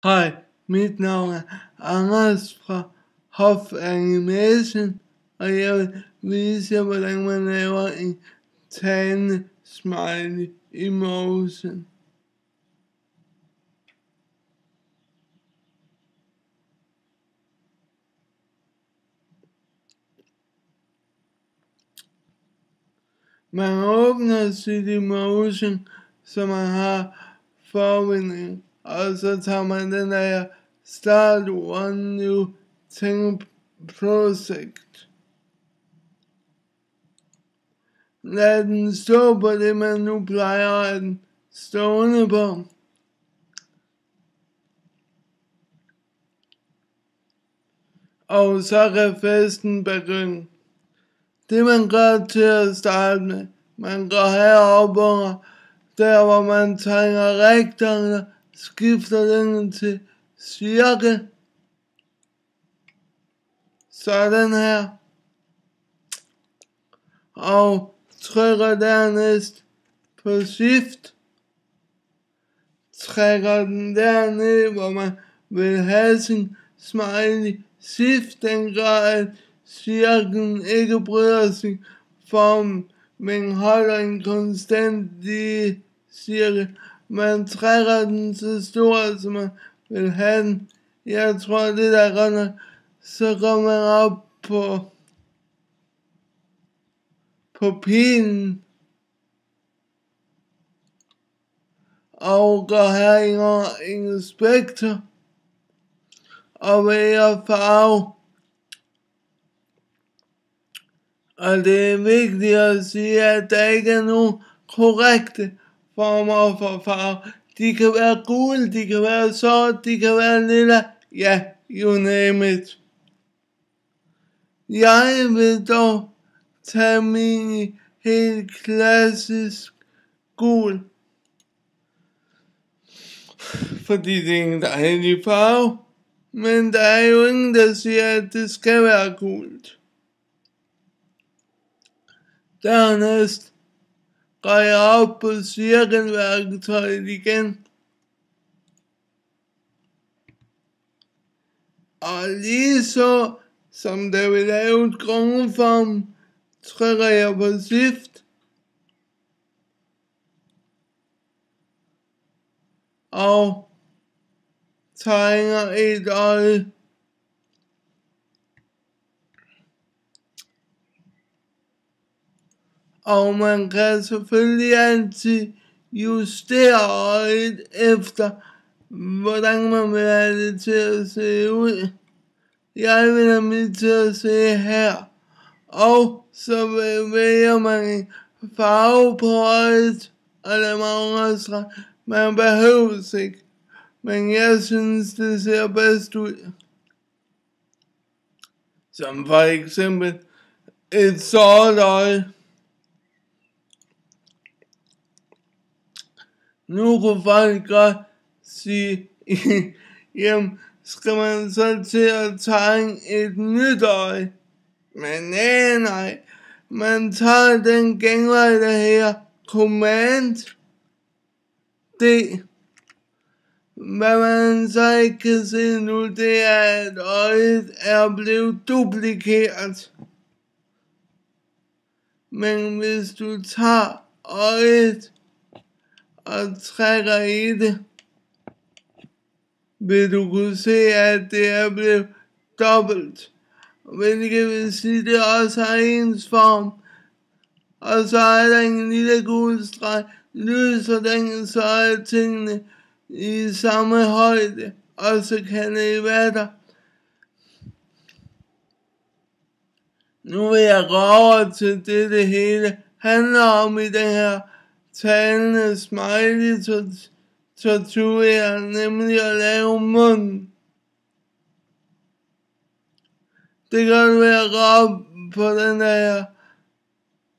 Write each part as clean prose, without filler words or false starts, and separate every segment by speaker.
Speaker 1: Hej, mit navn er Anders fra Hof Animation, og jeg vil vise jer, hvordan man laver en talende smiley emotion. Man åbner sit emotion, så man har forventning, og så tager man den der Start One New Thing Project. Lad den stå på det, man nu plejer at den stående på. Og så kan festen begynde. Det man gør til at starte med, man går heroppe under, der hvor man tegner rektangler, skifter den til cirkel. Sådan her. Og trykker dernæst på Shift. Trækker den derned, hvor man vil have sin smiley. Shift den gør, at cirklen ikke bryder sin form, men holder en konstant lige cirkel. Man trækker den så stor, som man vil have den. Jeg tror, det der godt nok. Så går man op på pilen og går her ind over Inspector og vælger farve. Og det er vigtigt at sige, at der ikke er nogen korrekte former for farve. De kan være gule, de kan være sort, de kan være lilla, ja, you name it. Jeg vil dog tage min helt klassisk gul, fordi det er en dejlig farve, men der er jo ingen, der siger, at det skal være gult. Dernæst går jeg op på cirkelværktøjet igen. Og lige så som der vil lave et grundform, trykker jeg på Shift. Og tegner et øje. Og man kan selvfølgelig altid justere øjet efter, hvordan man vil have det til at se ud. Jeg vil have mit til at se her. Og så vælger man en farve på øjet, og lad mig understrege, man behøver ikke. Men jeg synes, det ser bedst ud. Som for eksempel et sort øje. Nu kunne folk godt sige, jamen, skal man så til at tegne et nyt øje? Men nej. Man tager den genvej, der her Command D. Hvad man så ikke kan se nu, det er, at øjet er blevet duplikeret. Men hvis du tager øjet og trækker i det, vil du kunne se, at det er blevet dobbelt. Hvilket vil sige, at det også har ens form. Og så er der en lille gul streg, lyser den, så er tingene i samme højde, og så kan det være der. Nu vil jeg gå over til det hele handler om i den her talende smiley tortur, nemlig at lave munden. Det kan være op på den der,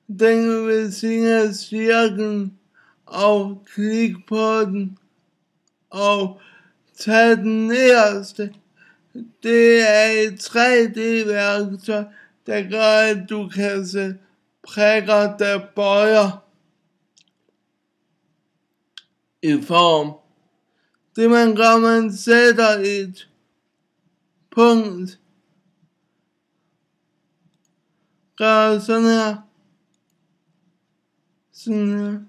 Speaker 1: den ved siden af cirklen, og klik på den, og tag den nederste. Det er et 3D-værktøj, der gør, at du kan se prikker, der bøjer i form. Det man gør, man sætter et punkt. Gør sådan her. Sådan her.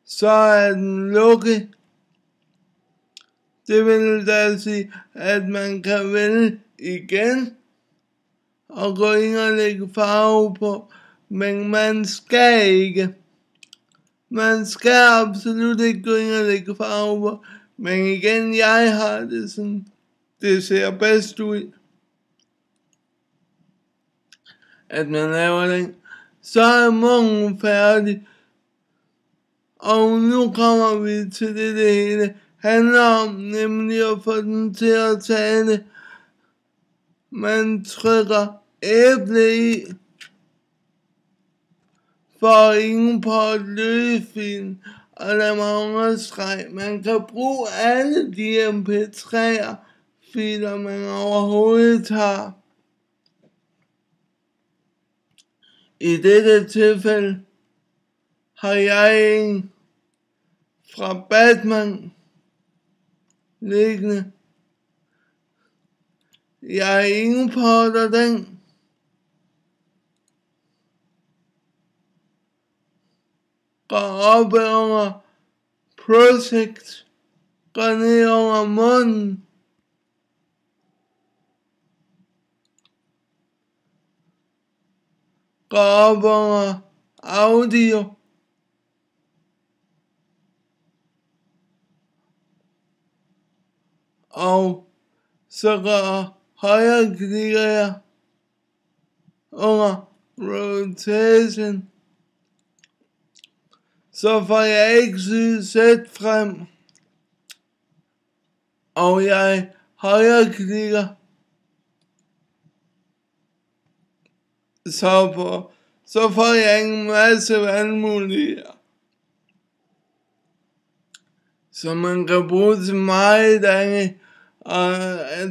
Speaker 1: Så er den lukket. Det vil da sige, at man kan vælge igen og gå ind og lægge farve på, men man skal ikke. Man skal absolut ikke gå ind og lægge farve på, men igen, jeg har det sådan, det ser bedst ud, at man laver den. Så er morgen færdig. Og nu kommer vi til det hele handler om, nemlig at få den til at tale. Man trykker æble i for ingen på et lydfil, og lad mig understrege, man kan bruge alle de mp3'er filer, man overhovedet har. I dette tilfælde har jeg en fra Batman liggende. Jeg importer den. Går op under Project. Går ned under munden. Går op under audio. Og så går højre klikker jeg under rotation. Så får jeg ikke sæt frem. Og jeg højre klikker. Så får jeg en masse valgmuligheder. Så man kan bruge til meget andet og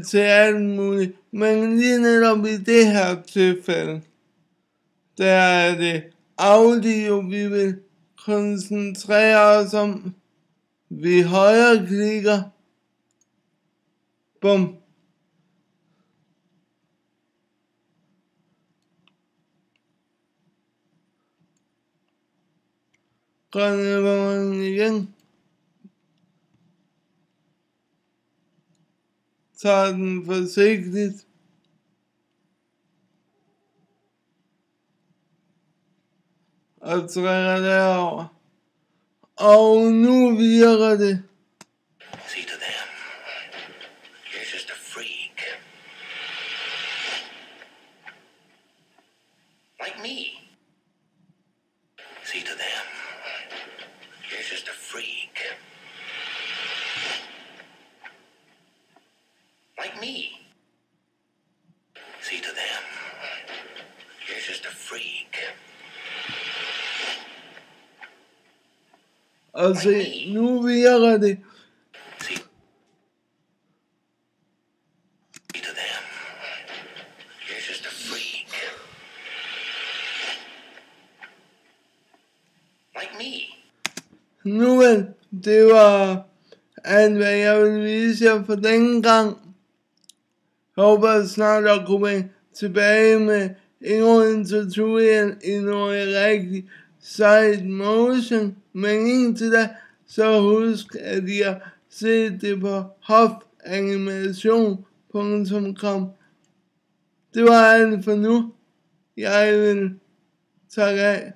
Speaker 1: til alt muligt. Men lige netop i det her tilfælde, der er det audio, vi vil koncentrere os om. Vi højre klikker. Bum. Går ned på munden igen. Tager den forsigtigt. Og trækker derover. Og nu virker det.
Speaker 2: See to them. You're just a freak. Like me. See to them. You're just a freak. Like me. See to them. You're just a freak.
Speaker 1: Og se, nu virker det.
Speaker 2: See to them. You're just a freak. Like me.
Speaker 1: Nu vel, det var alt, hvad jeg vil vise jer for denne gang. Jeg håber snart at kunne vende tilbage med endnu en tutorial i noget rigtig sejt motion. Men indtil da, så husk, at I har set det på hofanimation.com. Det var alt for nu. Jeg vil takke af.